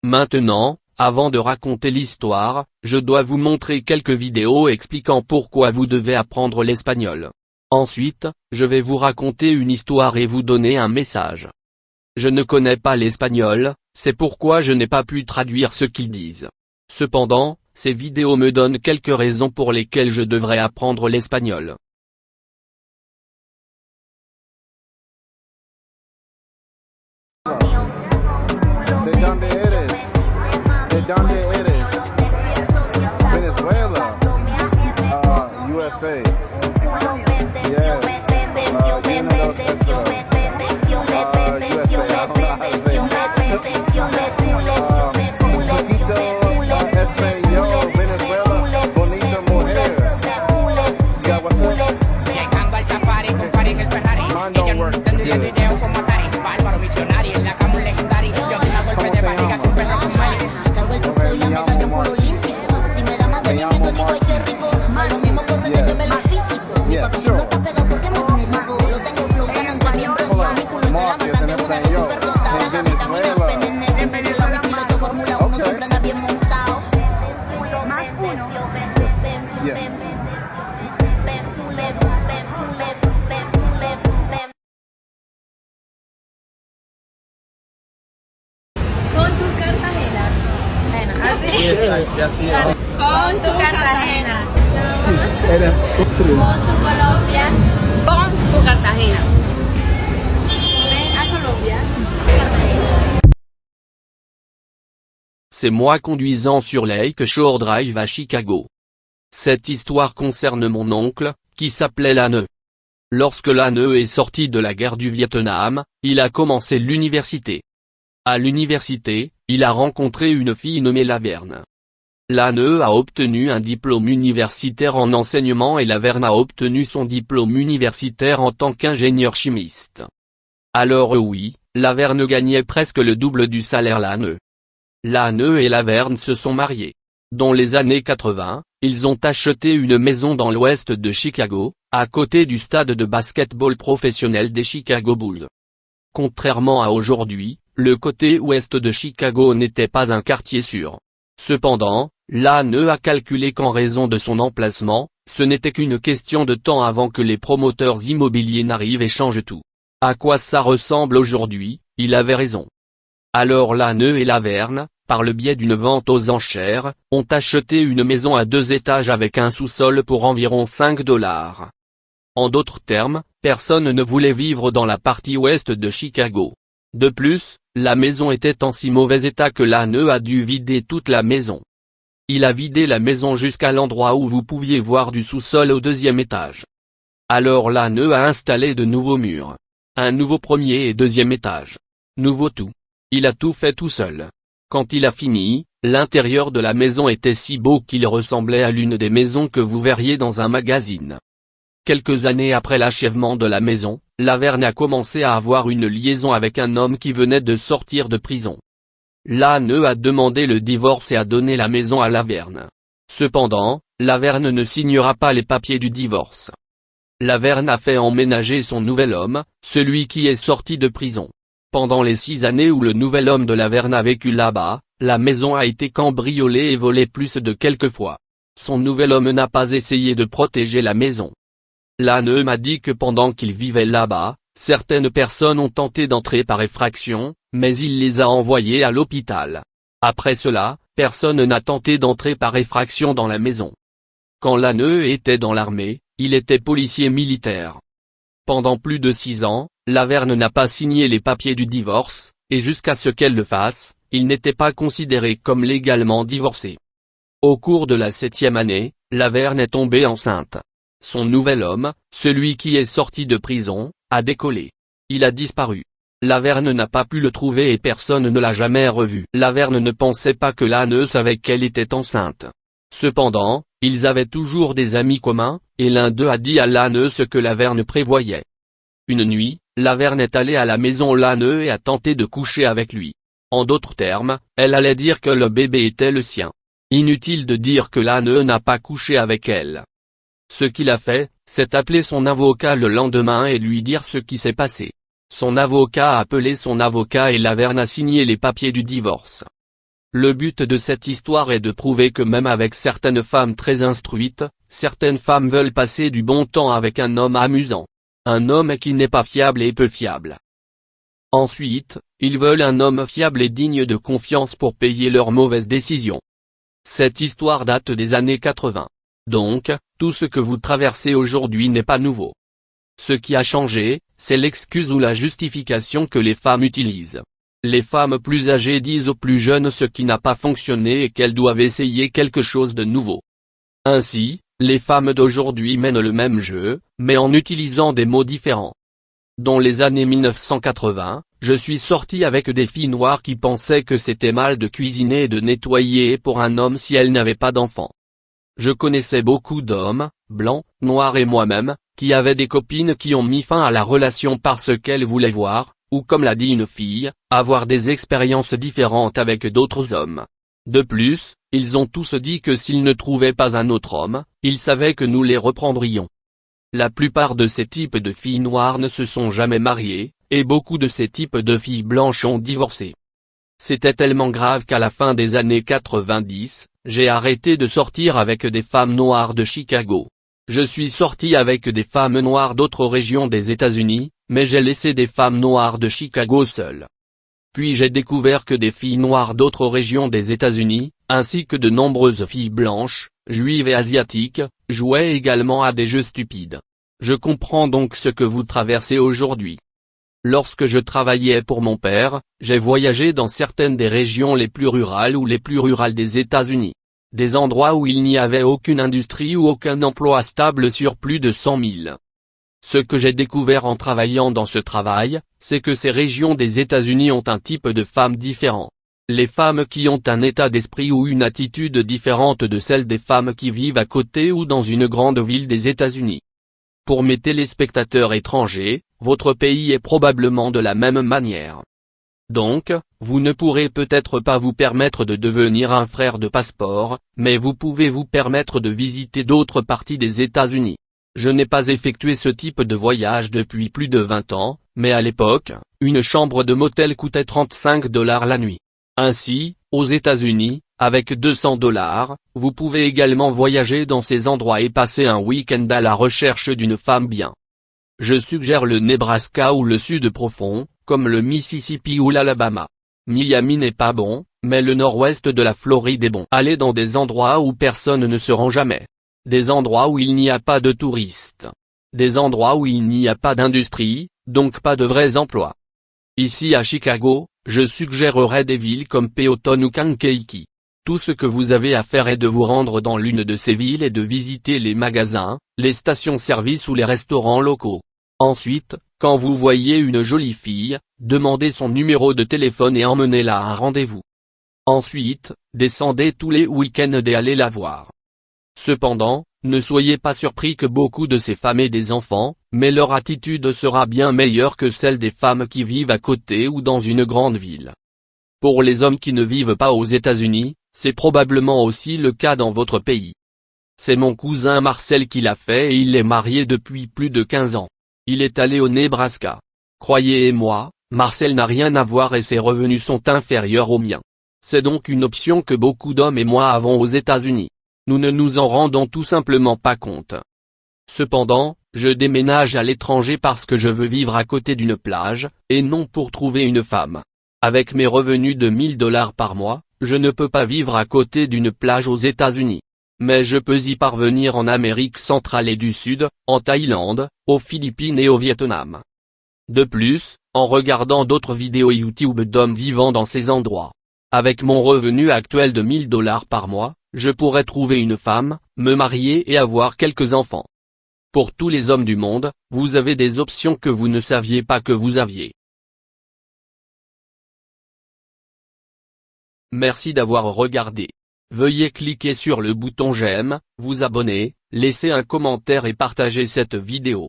Maintenant, avant de raconter l'histoire, je dois vous montrer quelques vidéos expliquant pourquoi vous devez apprendre l'espagnol. Ensuite, je vais vous raconter une histoire et vous donner un message. Je ne connais pas l'espagnol, c'est pourquoi je n'ai pas pu traduire ce qu'ils disent. Cependant, ces vidéos me donnent quelques raisons pour lesquelles je devrais apprendre l'espagnol. ¿De dónde eres? ¿De dónde eres? Venezuela. USA. Yes. Bienvenidos a USA. I don't know how to say it. Poquito español, Venezuela, bonita mujer. Yeah, what's up? Llegando al safari, con Fari en el Ferrari. Ella no entendía el video con Matari. Bárbaro misionario, en la cama un legendario. Yo vi una golpe de barriga con perro con Mari. Cargo el trofeo y la medalla por olímpico. Si me da mantenimiento digo ay qué rico. Lo mismo corre que verlo físico. Mi papi no está pegado porque es magnético. Lo tengo flow, ganan también bronceado. Mi culo se la matan de una de superdotada. Dame camino PNN de medio a mi piloto Fórmula 1 siempre anda bien montado. Más uno. Yes. Con tu Cartagena. Con tu Cartagena. Eres Con tu Colombia. Con tu Cartagena. Ven a Colombia. C'est moi conduisant sur Lake Shore Drive à Chicago. Cette histoire concerne mon oncle, qui s'appelait Lane. Lorsque Lane est sorti de la guerre du Vietnam, il a commencé l'université. À l'université, il a rencontré une fille nommée Laverne. Lane a obtenu un diplôme universitaire en enseignement et Laverne a obtenu son diplôme universitaire en tant qu'ingénieur chimiste. Alors oui, Laverne gagnait presque le double du salaire Lane. Lane et Laverne se sont mariés. Dans les années 80, ils ont acheté une maison dans l'ouest de Chicago, à côté du stade de basketball professionnel des Chicago Bulls. Contrairement à aujourd'hui, le côté ouest de Chicago n'était pas un quartier sûr. Cependant, Lane a calculé qu'en raison de son emplacement, ce n'était qu'une question de temps avant que les promoteurs immobiliers n'arrivent et changent tout. À quoi ça ressemble aujourd'hui, il avait raison. Alors Lane et Laverne, par le biais d'une vente aux enchères, ont acheté une maison à 2 étages avec un sous-sol pour environ $5. En d'autres termes, personne ne voulait vivre dans la partie ouest de Chicago. De plus, la maison était en si mauvais état que Lane a dû vider toute la maison. Il a vidé la maison jusqu'à l'endroit où vous pouviez voir du sous-sol au 2e étage. Alors Lane a installé de nouveaux murs. Un nouveau 1er et 2e étage. Nouveau tout. Il a tout fait tout seul. Quand il a fini, l'intérieur de la maison était si beau qu'il ressemblait à l'une des maisons que vous verriez dans un magazine. Quelques années après l'achèvement de la maison, Laverne a commencé à avoir une liaison avec un homme qui venait de sortir de prison. Lane a demandé le divorce et a donné la maison à Laverne. Cependant, Laverne ne signera pas les papiers du divorce. Laverne a fait emménager son nouvel homme, celui qui est sorti de prison. Pendant les 6 années où le nouvel homme de Laverne a vécu là-bas, la maison a été cambriolée et volée plus de quelques fois. Son nouvel homme n'a pas essayé de protéger la maison. Lane m'a dit que pendant qu'il vivait là-bas, certaines personnes ont tenté d'entrer par effraction, mais il les a envoyés à l'hôpital. Après cela, personne n'a tenté d'entrer par effraction dans la maison. Quand Lane était dans l'armée, il était policier militaire. Pendant plus de 6 ans, Laverne n'a pas signé les papiers du divorce, et jusqu'à ce qu'elle le fasse, il n'était pas considéré comme légalement divorcé. Au cours de la 7e année, Laverne est tombée enceinte. Son nouvel homme, celui qui est sorti de prison, a décollé. Il a disparu. Laverne n'a pas pu le trouver et personne ne l'a jamais revu. Laverne ne pensait pas que Lane savait qu'elle était enceinte. Cependant, ils avaient toujours des amis communs, et l'un d'eux a dit à Lane ce que Laverne prévoyait. Une nuit, Laverne est allée à la maison Lane et a tenté de coucher avec lui. En d'autres termes, elle allait dire que le bébé était le sien. Inutile de dire que Lane n'a pas couché avec elle. Ce qu'il a fait, c'est appeler son avocat le lendemain et lui dire ce qui s'est passé. Son avocat a appelé son avocat et Laverne a signé les papiers du divorce. Le but de cette histoire est de prouver que même avec certaines femmes très instruites, certaines femmes veulent passer du bon temps avec un homme amusant. Un homme qui n'est pas fiable et peu fiable. Ensuite, ils veulent un homme fiable et digne de confiance pour payer leurs mauvaises décisions. Cette histoire date des années 80. Donc, tout ce que vous traversez aujourd'hui n'est pas nouveau. Ce qui a changé, c'est l'excuse ou la justification que les femmes utilisent. Les femmes plus âgées disent aux plus jeunes ce qui n'a pas fonctionné et qu'elles doivent essayer quelque chose de nouveau. Ainsi, les femmes d'aujourd'hui mènent le même jeu, mais en utilisant des mots différents. Dans les années 1980, je suis sorti avec des filles noires qui pensaient que c'était mal de cuisiner et de nettoyer pour un homme si elles n'avaient pas d'enfants. Je connaissais beaucoup d'hommes, blancs, noirs et moi-même, qui avaient des copines qui ont mis fin à la relation parce qu'elles voulaient voir, ou comme l'a dit une fille, avoir des expériences différentes avec d'autres hommes. De plus, ils ont tous dit que s'ils ne trouvaient pas un autre homme, ils savaient que nous les reprendrions. La plupart de ces types de filles noires ne se sont jamais mariées, et beaucoup de ces types de filles blanches ont divorcé. C'était tellement grave qu'à la fin des années 90, j'ai arrêté de sortir avec des femmes noires de Chicago. Je suis sorti avec des femmes noires d'autres régions des États-Unis, mais j'ai laissé des femmes noires de Chicago seules. Puis j'ai découvert que des filles noires d'autres régions des États-Unis, ainsi que de nombreuses filles blanches, juives et asiatiques, jouaient également à des jeux stupides. Je comprends donc ce que vous traversez aujourd'hui. Lorsque je travaillais pour mon père, j'ai voyagé dans certaines des régions les plus rurales ou les plus rurales des États-Unis. Des endroits où il n'y avait aucune industrie ou aucun emploi stable sur plus de 100 000. Ce que j'ai découvert en travaillant dans ce travail, c'est que ces régions des États-Unis ont un type de femmes différent. Les femmes qui ont un état d'esprit ou une attitude différente de celle des femmes qui vivent à côté ou dans une grande ville des États-Unis. Pour mes téléspectateurs étrangers, votre pays est probablement de la même manière. Donc, vous ne pourrez peut-être pas vous permettre de devenir un frère de passeport, mais vous pouvez vous permettre de visiter d'autres parties des États-Unis. Je n'ai pas effectué ce type de voyage depuis plus de 20 ans, mais à l'époque, une chambre de motel coûtait $35 la nuit. Ainsi, aux États-Unis, avec $200, vous pouvez également voyager dans ces endroits et passer un week-end à la recherche d'une femme bien. Je suggère le Nebraska ou le sud profond, comme le Mississippi ou l'Alabama. Miami n'est pas bon, mais le nord-ouest de la Floride est bon. Allez dans des endroits où personne ne se rend jamais. Des endroits où il n'y a pas de touristes. Des endroits où il n'y a pas d'industrie, donc pas de vrais emplois. Ici à Chicago, je suggérerais des villes comme Peoton ou Kankakee. Tout ce que vous avez à faire est de vous rendre dans l'une de ces villes et de visiter les magasins, les stations-service ou les restaurants locaux. Ensuite, quand vous voyez une jolie fille, demandez son numéro de téléphone et emmenez-la à un rendez-vous. Ensuite, descendez tous les week-ends et allez la voir. Cependant, ne soyez pas surpris que beaucoup de ces femmes aient des enfants, mais leur attitude sera bien meilleure que celle des femmes qui vivent à côté ou dans une grande ville. Pour les hommes qui ne vivent pas aux États-Unis, c'est probablement aussi le cas dans votre pays. C'est mon cousin Marcel qui l'a fait et il est marié depuis plus de 15 ans. Il est allé au Nebraska. Croyez-moi, Marcel n'a rien à voir et ses revenus sont inférieurs aux miens. C'est donc une option que beaucoup d'hommes et moi avons aux États-Unis. Nous ne nous en rendons tout simplement pas compte. Cependant, je déménage à l'étranger parce que je veux vivre à côté d'une plage, et non pour trouver une femme. Avec mes revenus de $1000 par mois, je ne peux pas vivre à côté d'une plage aux États-Unis. Mais je peux y parvenir en Amérique centrale et du Sud, en Thaïlande, aux Philippines et au Vietnam. De plus, en regardant d'autres vidéos YouTube d'hommes vivant dans ces endroits. Avec mon revenu actuel de $1000 par mois, je pourrais trouver une femme, me marier et avoir quelques enfants. Pour tous les hommes du monde, vous avez des options que vous ne saviez pas que vous aviez. Merci d'avoir regardé. Veuillez cliquer sur le bouton j'aime, vous abonner, laisser un commentaire et partager cette vidéo.